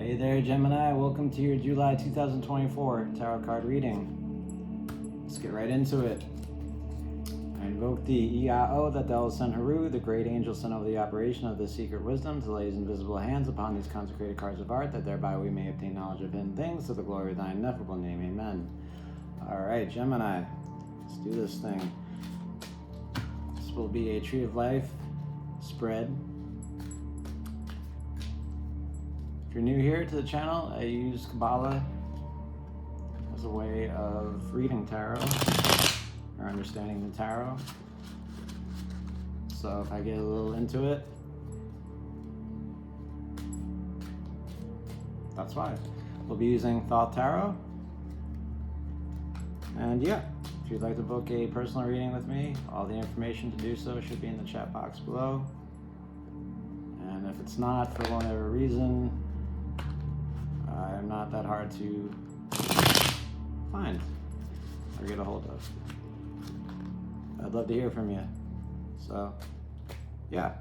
Hey there, Gemini. Welcome to your July 2024 tarot card reading. Let's get right into it. I invoke the Iao that thou send Haru, the great angel sent over the operation of this secret wisdom, to lay his invisible hands upon these consecrated cards of art, that thereby we may obtain knowledge of hidden things to the glory of thine ineffable name. Amen. All right, Gemini, let's do this thing. This will be a Tree of Life spread. If you're new here to the channel, I use Kabbalah as a way of reading tarot or understanding the tarot. So if I get a little into it, that's why. We'll be using Thought Tarot. And yeah, if you'd like to book a personal reading with me, all the information to do so should be in the chat box below. And if it's not, for whatever reason, I'm not that hard to find or get a hold of. I'd love to hear from you. So, yeah.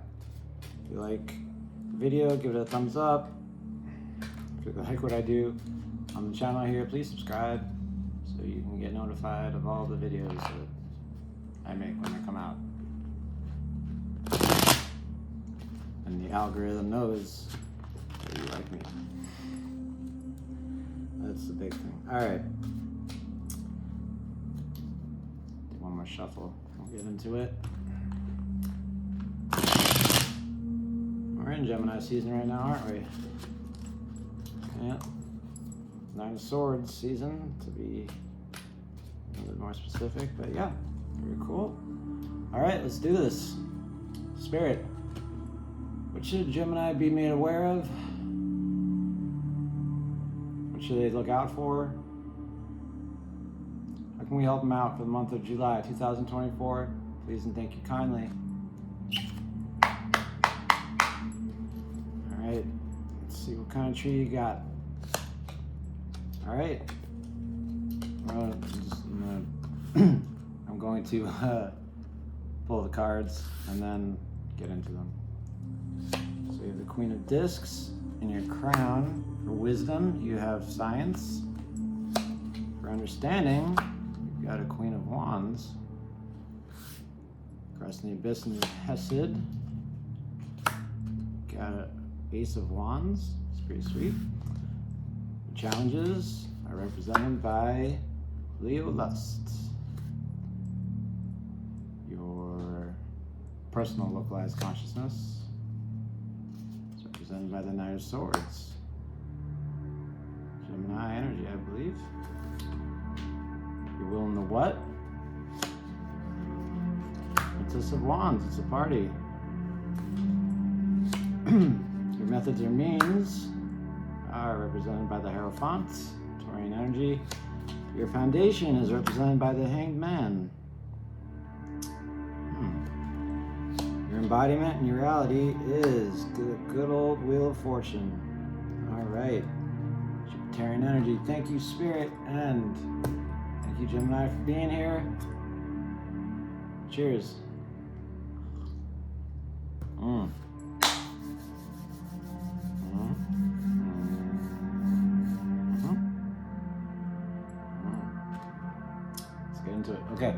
If you like the video, give it a thumbs up. If you like what I do on the channel here, please subscribe so you can get notified of all the videos that I make when they come out. And the algorithm knows that you like me. That's the big thing. All right. Do one more shuffle. We'll get into it. We're in Gemini season right now, aren't we? Yeah. 9 of Swords season, to be a little bit more specific, but yeah, very cool. All right, let's do this. Spirit, what should Gemini be made aware of? What should they look out for? How can we help them out for the month of July 2024? Please and thank you kindly. All right, let's see what kind of tree you got. All right, I'm going to pull the cards and then get into them. So you have the Queen of Discs in your crown. For wisdom, you have Science. For understanding, you've got a Queen of Wands. Crossing the Abyss and the Hesed. Got an Ace of Wands. It's pretty sweet. Your challenges are represented by Leo Lust. Your personal localized consciousness is represented by the Knight of Swords. Gemini energy, I believe. Your will and the what? Princess of Wands, it's a party. Your methods or means are represented by the Hierophant, Taurian energy. Your foundation is represented by the Hanged Man. Your embodiment and your reality is the good old Wheel of Fortune. All right. Jupiterian energy. Thank you, Spirit, and thank you, Gemini, for being here. Cheers. Let's get into it. Okay.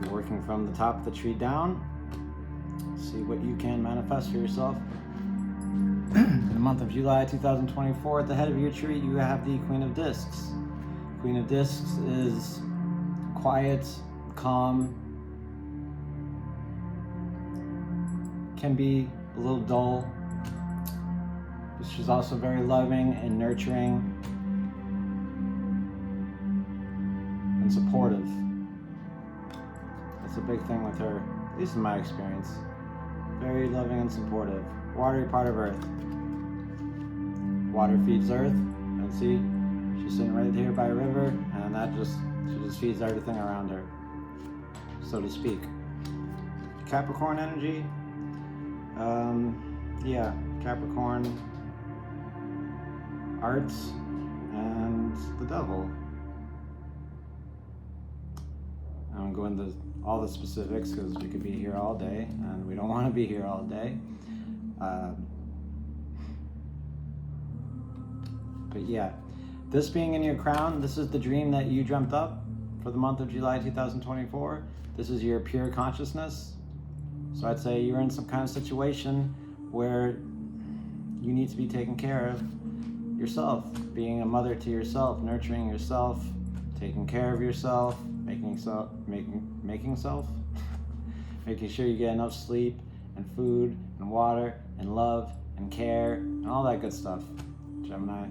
You're working from the top of the tree down. See what you can manifest for yourself. In the month of July 2024, at the head of your tree, you have the Queen of Discs. Queen of Discs is quiet, calm, can be a little dull, but she's also very loving and nurturing and supportive. That's a big thing with her, at least in my experience. Very loving and supportive. Watery part of Earth. Water feeds Earth, and see, she's sitting right here by a river, and she just feeds everything around her, so to speak. Capricorn energy. Yeah, Capricorn, arts, and the devil. I won't go into all the specifics because we could be here all day, and we don't want to be here all day. But yeah, this being in your crown, this is the dream that you dreamt up for the month of July 2024. This is your pure consciousness. So I'd say you're in some kind of situation where you need to be taking care of yourself, being a mother to yourself, nurturing yourself, taking care of yourself, making sure you get enough sleep and food and water and love and care and all that good stuff, Gemini.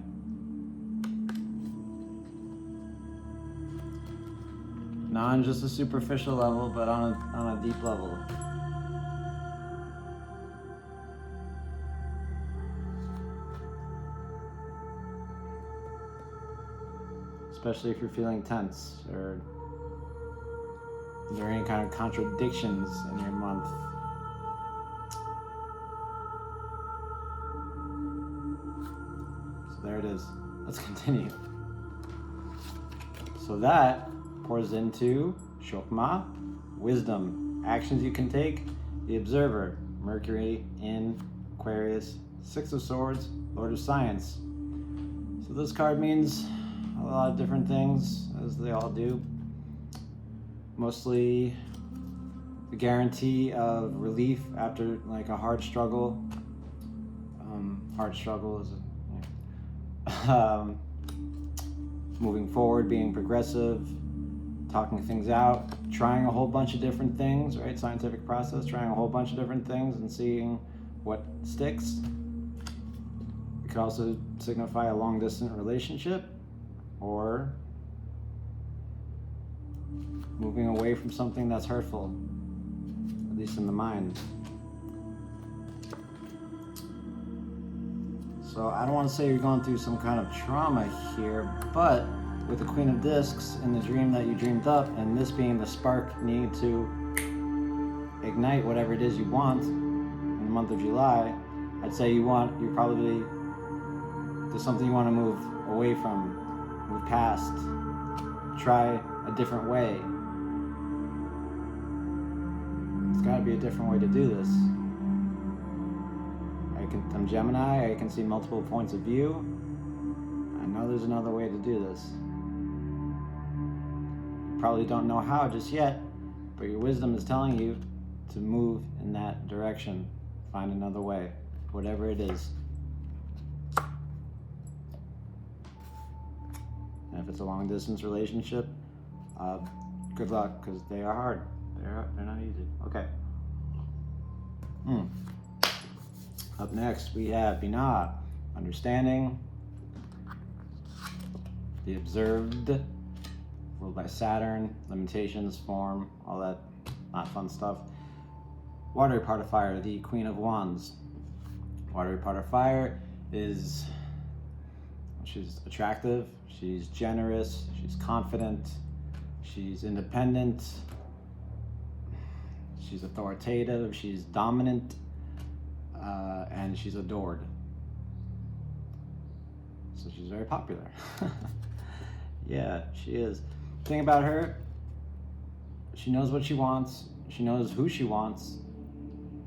Not on just a superficial level, but on a deep level. Especially if you're feeling tense or there are any kind of contradictions in your month. So there it is. Let's continue. So that pours into Shokma, wisdom, actions you can take, the observer, Mercury in Aquarius, Six of Swords, Lord of Science. So this card means a lot of different things, as they all do. Mostly the guarantee of relief after like a hard struggle. Hard struggle is moving forward, being progressive, talking things out, trying a whole bunch of different things, right? Scientific process, trying a whole bunch of different things and seeing what sticks. It could also signify a long distance relationship or moving away from something that's hurtful, at least in the mind. So I don't want to say you're going through some kind of trauma here, but with the Queen of Discs in the dream that you dreamed up, and this being the spark needed to ignite whatever it is you want in the month of July, I'd say there's something you want to move away from, move past, try a different way. It's got to be a different way to do this. I'm Gemini, I can see multiple points of view. I know there's another way to do this. You probably don't know how just yet, but your wisdom is telling you to move in that direction. Find another way, whatever it is. And if it's a long distance relationship, good luck, because they are hard. They're not easy. Okay. Up next, we have Binah, understanding, the observed, ruled by Saturn, limitations, form, all that not fun stuff. Watery part of fire, the Queen of Wands. Watery part of fire she's attractive, she's generous, she's confident, she's independent, she's authoritative, she's dominant, and she's adored. So she's very popular. Yeah, she is. The thing about her, she knows what she wants, she knows who she wants,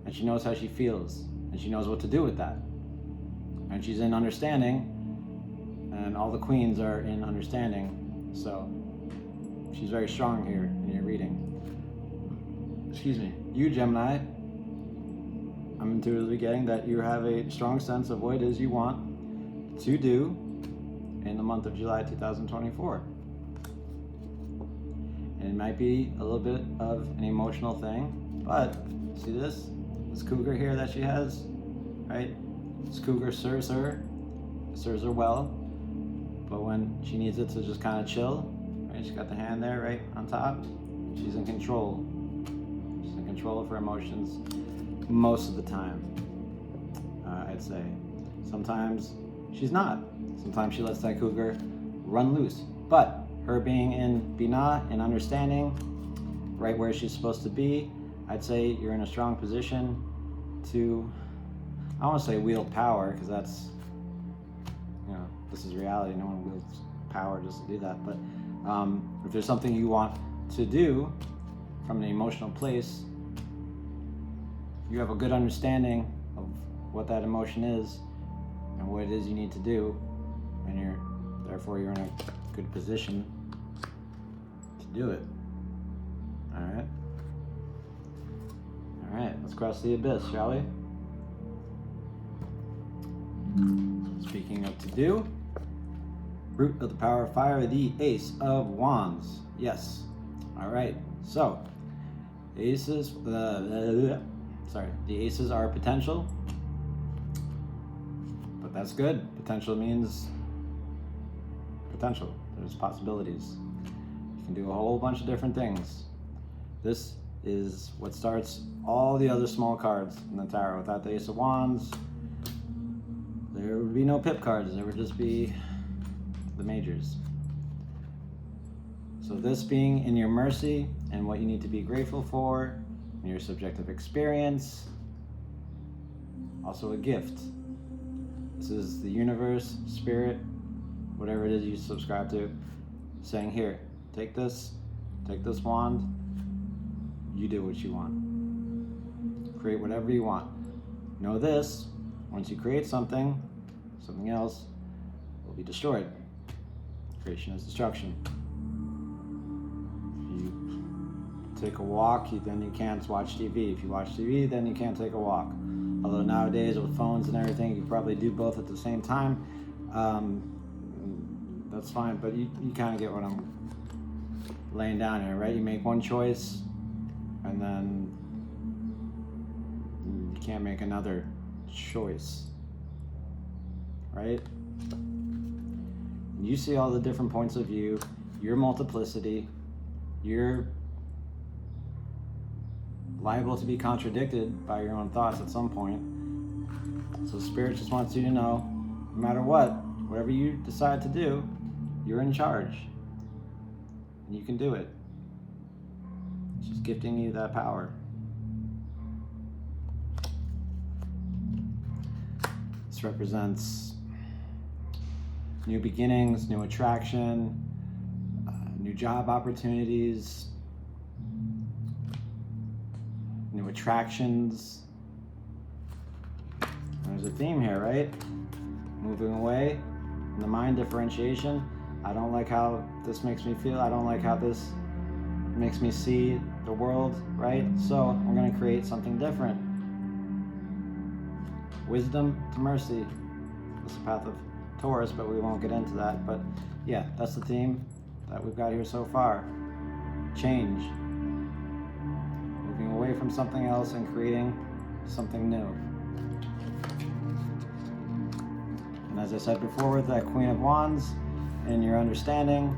and she knows how she feels, and she knows what to do with that. And she's in understanding, and all the queens are in understanding, so she's very strong here in your reading. Excuse me. You, Gemini, I'm intuitively getting that you have a strong sense of what it is you want to do in the month of July 2024. And it might be a little bit of an emotional thing, but see this cougar here that she has, right? This cougar serves her well, but when she needs it to just kind of chill, right? She's got the hand there, right, on top. She's in control. She's in control of her emotions most of the time, I'd say. Sometimes she's not. Sometimes she lets that cougar run loose. But her being in Binah, in understanding, right where she's supposed to be, I'd say you're in a strong position to, I don't want to say wield power, because that's, this is reality. No one wields power just to do that. But if there's something you want to do from an emotional place, you have a good understanding of what that emotion is and what it is you need to do, and therefore you're in a good position to do it. All right, let's cross the abyss, shall we? Speaking of to do, root of the power of fire, the Ace of Wands. Yes. All right. So, the aces are potential, but that's good. Potential means potential. There's possibilities. You can do a whole bunch of different things. This is what starts all the other small cards in the tarot. Without the Ace of Wands, there would be no pip cards. There would just be the majors. So this being in your mercy and what you need to be grateful for, in your subjective experience, also a gift. This is the universe, spirit, whatever it is you subscribe to, saying, here, take this wand, you do what you want. Create whatever you want. Know this, once you create something else will be destroyed. Creation is destruction. If you take a walk, then you can't watch TV. If you watch TV, then you can't take a walk. Although nowadays with phones and everything, you probably do both at the same time. That's fine, but you kind of get what I'm laying down here, right? You make one choice, and then you can't make another choice, right? You see all the different points of view, your multiplicity, you're liable to be contradicted by your own thoughts at some point. So Spirit just wants you to know, no matter what, whatever you decide to do, you're in charge. And you can do it. It's just gifting you that power. This represents new beginnings, new attraction, new job opportunities, new attractions. There's a theme here, right? Moving away from the mind differentiation. I don't like how this makes me feel. I don't like how this makes me see the world, right? So I'm going to create something different. Wisdom to mercy. This is the path of Taurus, but we won't get into that. But yeah, that's the theme that we've got here so far. Change. Moving away from something else and creating something new. And as I said before, with that Queen of Wands and your understanding,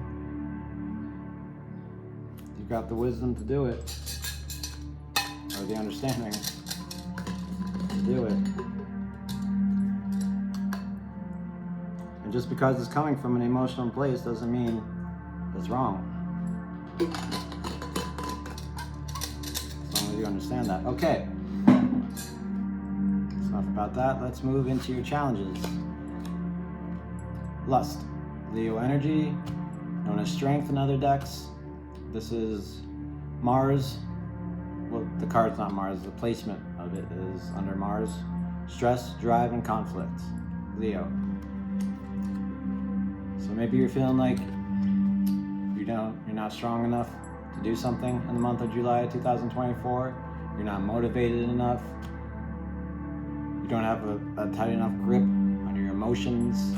you've got the wisdom to do it, or the understanding to do it. And just because it's coming from an emotional place doesn't mean it's wrong. As long as you understand that. Okay. That's enough about that. Let's move into your challenges. Lust. Leo energy, known as strength in other decks. This is Mars. Well, the card's not Mars. The placement of it is under Mars. Stress, drive, and conflict. Leo. So maybe you're feeling like you're not strong enough to do something in the month of July 2024. You're not motivated enough. You don't have a tight enough grip on your emotions,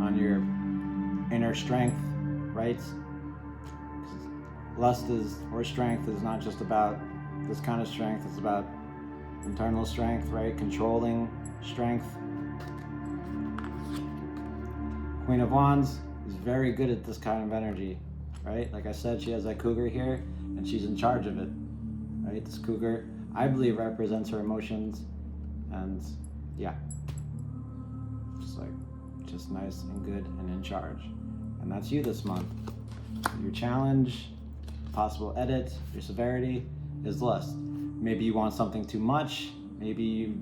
on your inner strength, right? Lust or strength is not just about this kind of strength. It's about internal strength, right? Controlling strength. Queen of Wands is very good at this kind of energy, right? Like I said, she has that cougar here, and she's in charge of it, right? This cougar, I believe, represents her emotions, and yeah, just nice and good and in charge. And that's you this month. Your challenge, possible edit, your severity is lust. Maybe you want something too much. Maybe you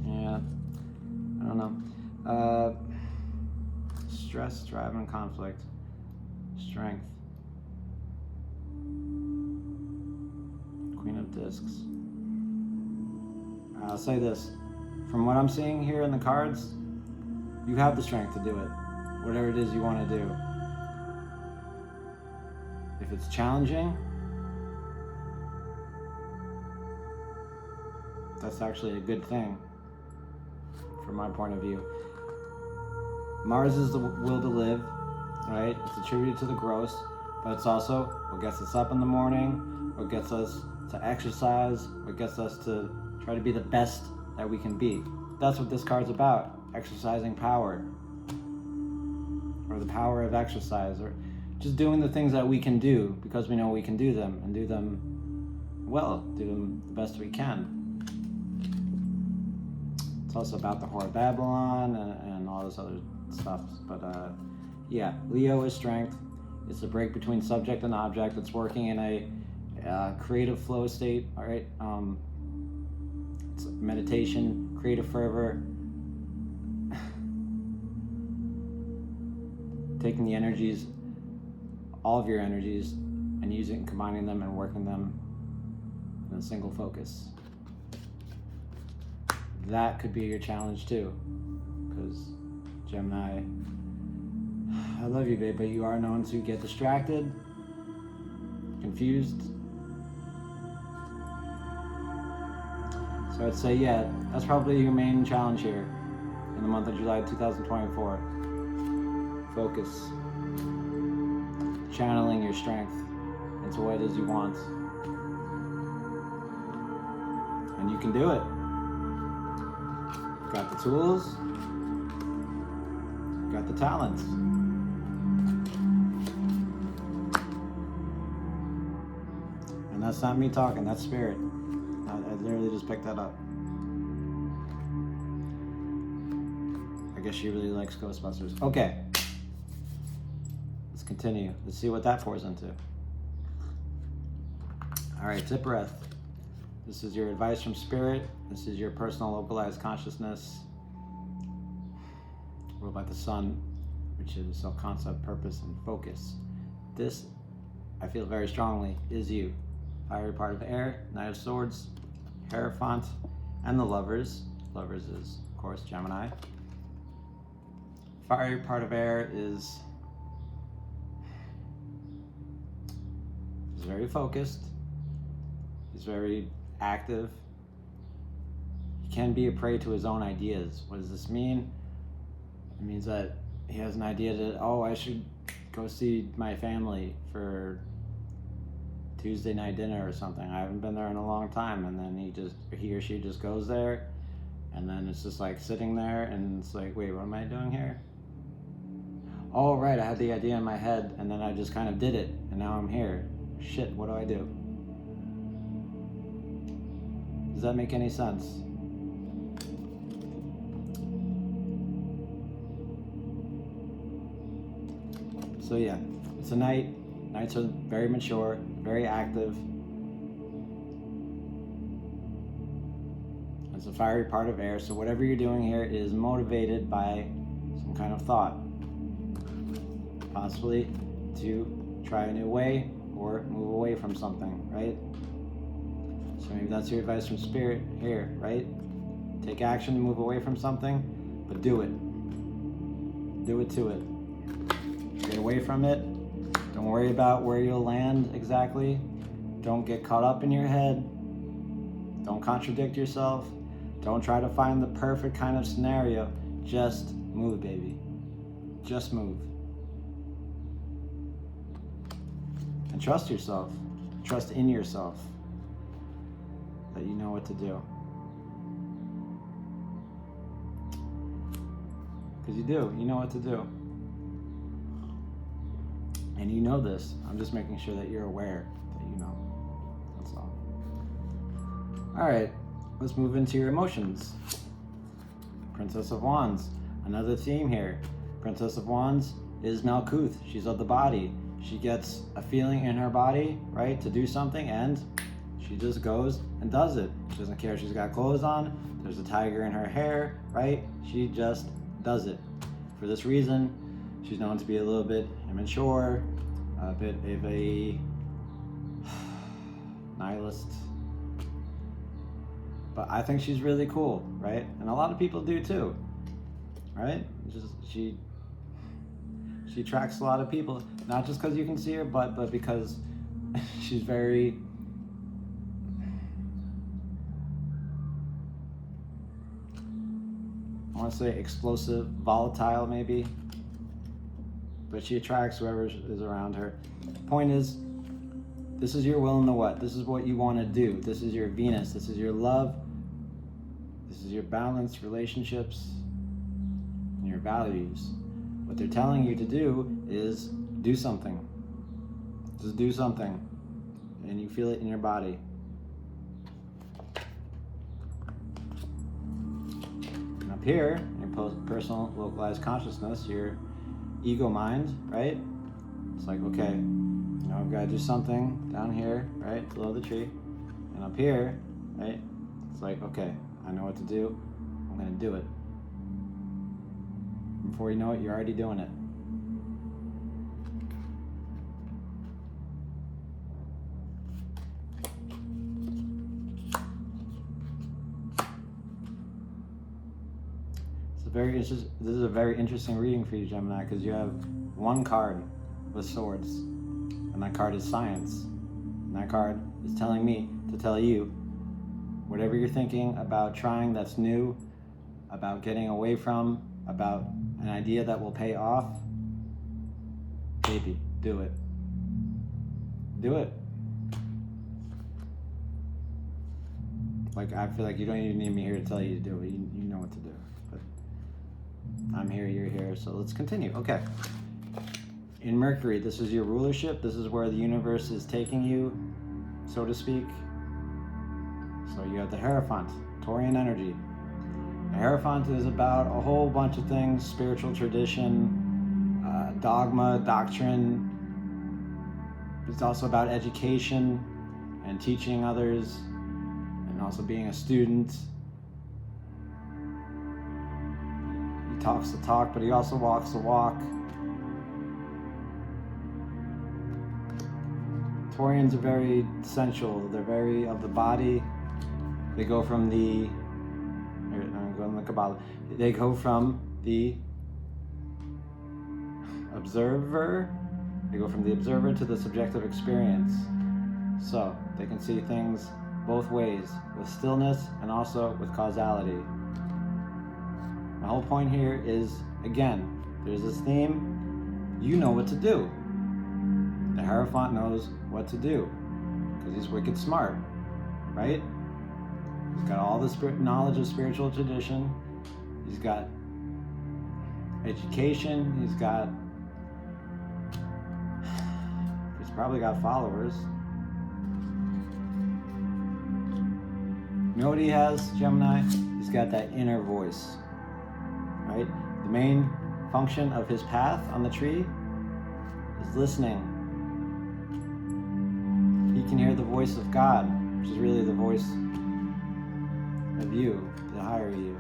I don't know. Stress, drive, and conflict. Strength. Queen of Discs. I'll say this. From what I'm seeing here in the cards, you have the strength to do it. Whatever it is you want to do. If it's challenging, that's actually a good thing from my point of view. Mars is the will to live, right? It's attributed to the gross, but it's also what gets us up in the morning, what gets us to exercise, what gets us to try to be the best that we can be. That's what this card's about, exercising power, or the power of exercise, or just doing the things that we can do because we know we can do them, and do them well, do them the best we can. It's also about the Whore of Babylon and all this other stuff, but yeah, Leo is strength. It's a break between subject and object. It's working in a creative flow state, all right? It's meditation, creative fervor, taking the energies, all of your energies, and combining them and working them in a single focus. That could be your challenge too, because Gemini, I love you, babe, but you are known to get distracted, confused. So I'd say, yeah, that's probably your main challenge here in the month of July 2024. Focus. Channeling your strength into what it is you want. And you can do it. You've got the tools. You've got the talents. And that's not me talking, that's spirit. I literally just picked that up. I guess she really likes Ghostbusters. Okay. Let's continue. Let's see what that pours into. All right, deep breath. This is your advice from spirit. This is your personal localized consciousness. Ruled by the sun, which is self-concept, purpose, and focus. This, I feel very strongly, is you. Fiery part of air, Knight of Swords, Hierophant, and the Lovers. Lovers is, of course, Gemini. Fiery part of air is very focused. He's very active. He can be a prey to his own ideas. What does this mean? It means that he has an idea that, oh, I should go see my family for Tuesday night dinner or something. I haven't been there in a long time. And then he or she just goes there, and then it's just like sitting there, and it's like, wait, what am I doing here? Oh, right, I had the idea in my head, and then I just kind of did it, and now I'm here. Shit, what do I do? Does that make any sense? So yeah, it's a night. Nights are very mature, very active. It's a fiery part of air, so whatever you're doing here is motivated by some kind of thought. Possibly to try a new way or move away from something, right? So maybe that's your advice from spirit here, right? Take action to move away from something, but do it. Do it to it. Get away from it. Don't worry about where you'll land exactly. Don't get caught up in your head. Don't contradict yourself. Don't try to find the perfect kind of scenario. Just move, baby. Just move. And trust yourself. Trust in yourself that you know what to do. Because you do. You know what to do. And you know this. I'm just making sure that you're aware that you know. That's all. All right. Let's move into your emotions. Princess of Wands. Another theme here. Princess of Wands is Malkuth. She's of the body. She gets a feeling in her body, right, to do something, and she just goes and does it. She doesn't care if she's got clothes on, there's a tiger in her hair, right? She just does it. For this reason, she's known to be a little bit immature, a bit of a nihilist, but I think she's really cool, right? And a lot of people do too, right? She attracts a lot of people, not just because you can see her, but because she's very, I want to say explosive, volatile maybe, but she attracts whoever is around her. Point is, this is your will and the what. This is what you want to do. This is your Venus. This is your love. This is your balanced relationships and your values. What they're telling you to do is do something. Just do something. And you feel it in your body. And up here, your personal localized consciousness, your ego mind, right? It's like, okay, you know, I've got to do something down here, right, below the tree. And up here, right, it's like, okay, I know what to do. I'm going to do it. Before you know it, you're already doing it. This is a very interesting reading for you, Gemini, because you have one card with swords, and that card is science. And that card is telling me to tell you whatever you're thinking about trying that's new, about getting away from, about an idea that will pay off, baby, do it. Do it. Like, I feel like you don't even need me here to tell you to do it. You know what to do. But I'm here, you're here, so let's continue. Okay. In Mercury, this is your rulership. This is where the universe is taking you, so to speak. So you have the Hierophant, Taurian energy. The Hierophant is about a whole bunch of things: spiritual tradition, dogma, doctrine. It's also about education and teaching others, and also being a student. He talks the talk, but he also walks the walk. Taurians are very sensual. They're very of the body. They go from the, I'm going to the Kabbalah. They go from the observer. They go from the observer to the subjective experience. So they can see things both ways, with stillness and also with causality. My whole point here is, again, there's this theme. You know what to do. The Hierophant knows what to do because he's wicked smart, right? He's got all the knowledge of spiritual tradition. He's got education. He's probably got followers. You know what he has, Gemini? He's got that inner voice, right? The main function of his path on the tree is listening. He can hear the voice of God, which is really the voice of you, the higher you.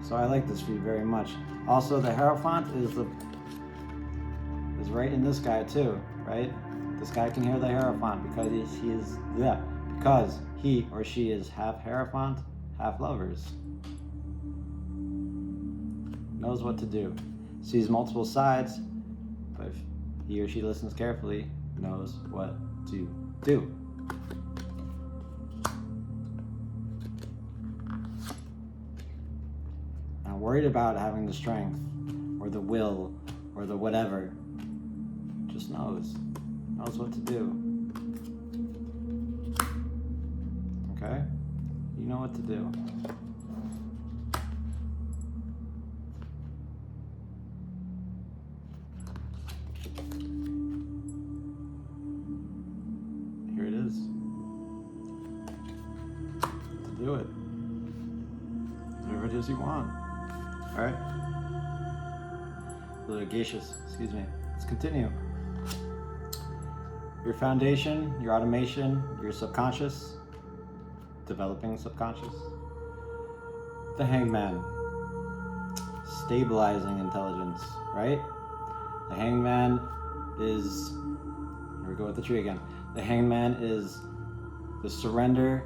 So I like this for you very much. Also, the Hierophant is right in this guy too, right? This guy can hear the Hierophant because because he or she is half Hierophant, half lovers. Knows what to do. Sees multiple sides, but if he or she listens carefully, knows what to do. Not worried about having the strength or the will or the whatever. Just knows what to do. Okay? You know what to do. Here it is. To do it. Whatever it is you want. Alright? Litigacious, excuse me. Let's continue. Your foundation, your automation, your subconscious, developing subconscious. The Hangman, stabilizing intelligence, right? The Hangman is, here we go with the tree again. The Hangman is the surrender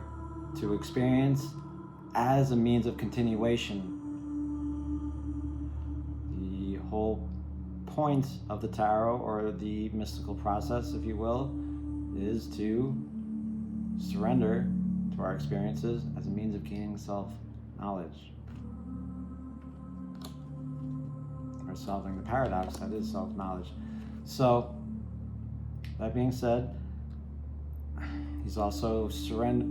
to experience as a means of continuation. The whole point of the tarot, or the mystical process, if you will, is to surrender to our experiences as a means of gaining self-knowledge, or solving the paradox that is self-knowledge. So, that being said, he's also surrender,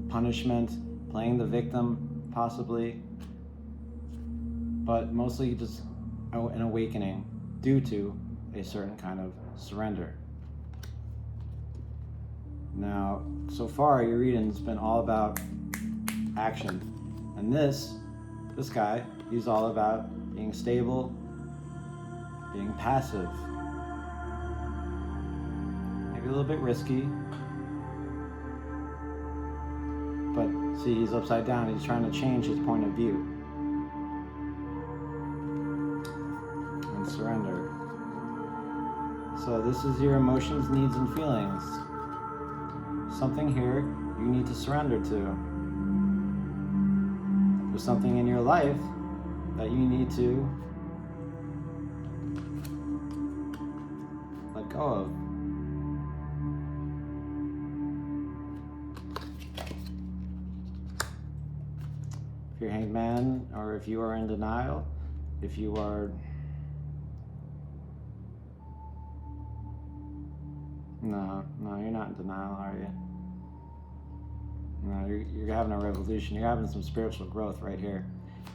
punishment, playing the victim, possibly, but mostly just an awakening due to a certain kind of surrender. Now, so far your reading's been all about action, and this guy, he's all about being stable, being passive, maybe a little bit risky, but see, he's upside down. He's trying to change his point of view and surrender. So this is your emotions, needs, and feelings. Something here you need to surrender to. There's something in your life that you need to let go of. If you're hanged man, or if you are in denial, if you are no, you're not in denial, are you? No, you're having a revolution. You're having some spiritual growth right here,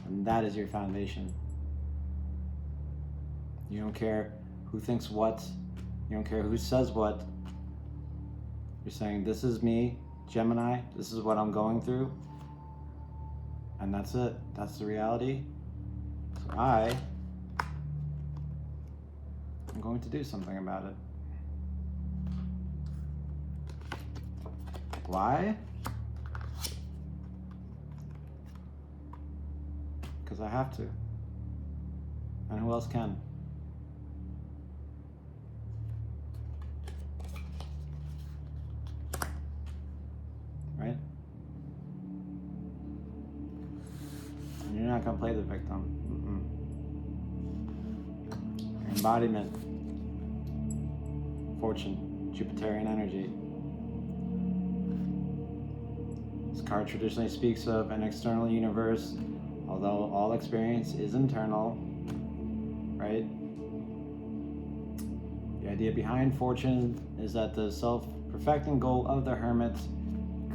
and that is your foundation. You don't care who thinks what. You don't care who says what. You're saying, this is me, Gemini. This is what I'm going through. And that's it. That's the reality. So I'm going to do something about it. Why? Because I have to. And who else can? Right? And you're not going to play the victim. Your embodiment. Fortune. Jupiterian energy. This card traditionally speaks of an external universe, although all experience is internal, right? The idea behind fortune is that the self-perfecting goal of the hermit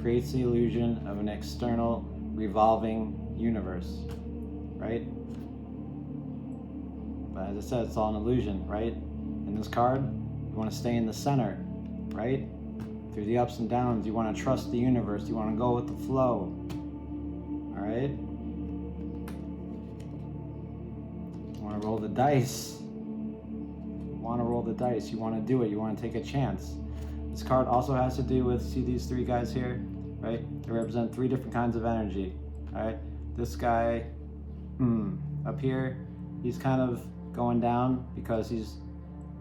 creates the illusion of an external revolving universe, right? But as I said, it's all an illusion, right? In this card, you want to stay in the center, right? Through the ups and downs, you want to trust the universe. You want to go with the flow, all right? You want to roll the dice. You want to roll the dice. You want to do it. You want to take a chance. This card also has to do with, see these three guys here, right? They represent three different kinds of energy, all right? This guy up here, he's kind of going down because he's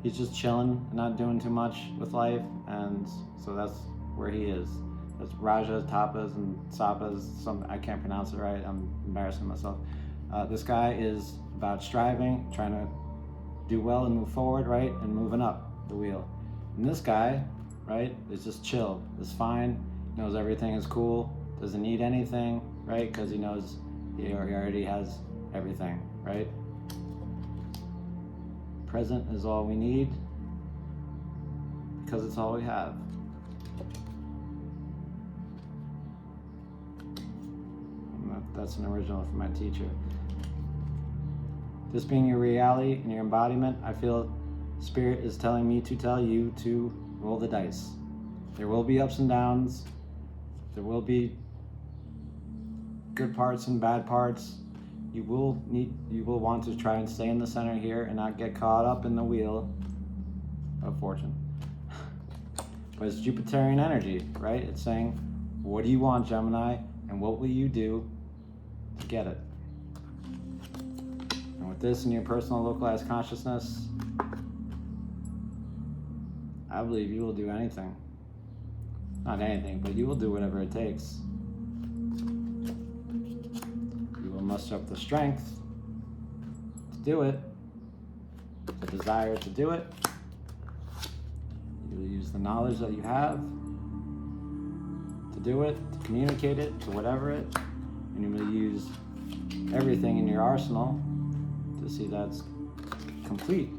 just chilling and not doing too much with life, and so that's where he is. That's Rajas, Tapas, and Sapas. I can't pronounce it right. I'm embarrassing myself. This guy is about striving, trying to do well and move forward, right, and moving up the wheel. And this guy, right, is just chill, is fine, knows everything is cool, doesn't need anything, right, because he knows he already has everything, right? Present is all we need because it's all we have. That's an original from my teacher. This being your reality and your embodiment, I feel Spirit is telling me to tell you to roll the dice. There will be ups and downs. There will be good parts and bad parts. You will want to try and stay in the center here and not get caught up in the wheel of fortune. But it's Jupiterian energy, right? It's saying, what do you want, Gemini, and what will you do to get it? And with this in your personal localized consciousness, I believe you will do anything. Not anything, but you will do whatever it takes. You will muster up the strength to do it, the desire to do it. You will use the knowledge that you have to do it, to communicate it, to whatever it, and you will use everything in your arsenal to see that's complete.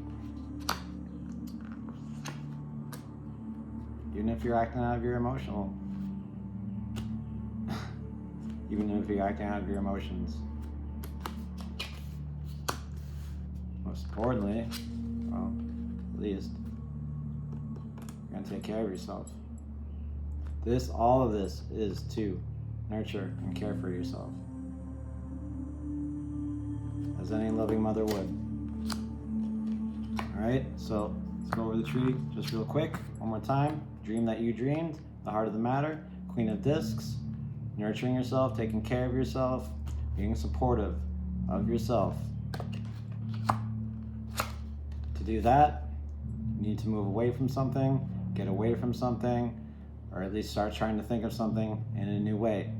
Even if you're acting out of your emotional. Even if you're acting out of your emotions. Most importantly, well, at least, you're gonna take care of yourself. All of this is to nurture and care for yourself. As any loving mother would. Alright, so let's go over the tree just real quick, one more time. Dream that you dreamed, the heart of the matter, Queen of Discs, nurturing yourself, taking care of yourself, being supportive of yourself. To do that, you need to move away from something, get away from something, or at least start trying to think of something in a new way.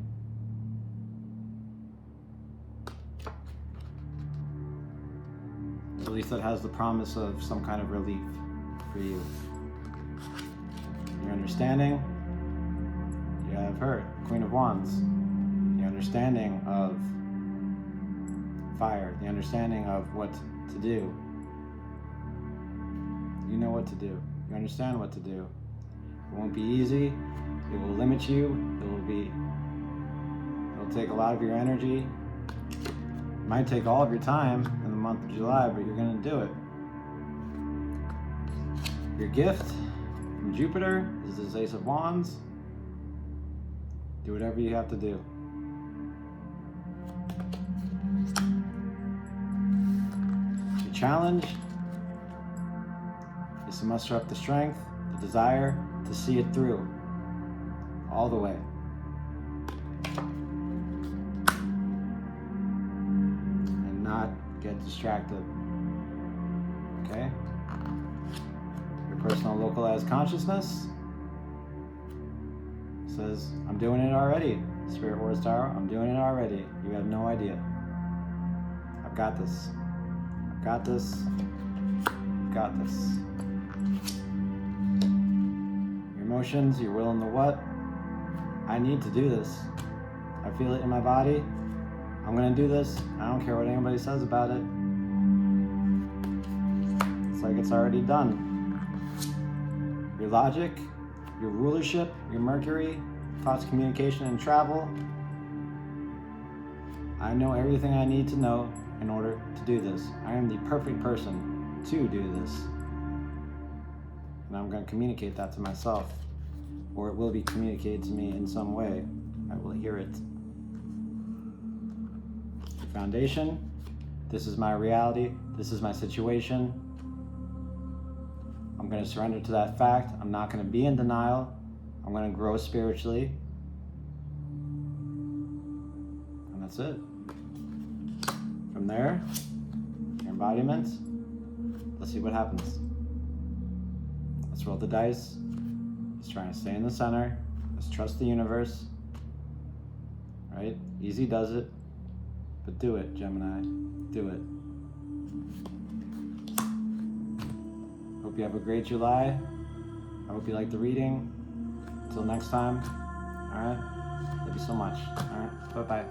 At least that has the promise of some kind of relief for you. Your understanding, you have her, Queen of Wands. The understanding of fire, the understanding of what to do. You know what to do. You understand what to do. It won't be easy. It will limit you. It'll take a lot of your energy. It might take all of your time in the month of July, but you're gonna do it. Your gift from Jupiter is this Ace of Wands. Do whatever you have to do. Your challenge is to muster up the strength, the desire to see it through all the way. And not get distracted. Okay? Your personal localized consciousness says, I'm doing it already. Spirit Wars Tower, I'm doing it already. You have no idea. I've got this. I've got this. I've got this. Your emotions, your will and the what. I need to do this. I feel it in my body. I'm gonna do this. I don't care what anybody says about it. It's like it's already done. Your logic, your rulership, your Mercury, thoughts, communication, and travel. I know everything I need to know in order to do this. I am the perfect person to do this. And I'm going to communicate that to myself, or it will be communicated to me in some way. I will hear it. The foundation, this is my reality, this is my situation. I'm going to surrender to that fact. I'm not going to be in denial. I'm going to grow spiritually. And that's it. From there, your embodiment, let's see what happens. Let's roll the dice. Let's try and stay in the center. Let's trust the universe. Right? Easy does it. But do it, Gemini. Do it. Hope you have a great July. I hope you like the reading. Until next time. Alright? Love you so much. Alright? Bye-bye.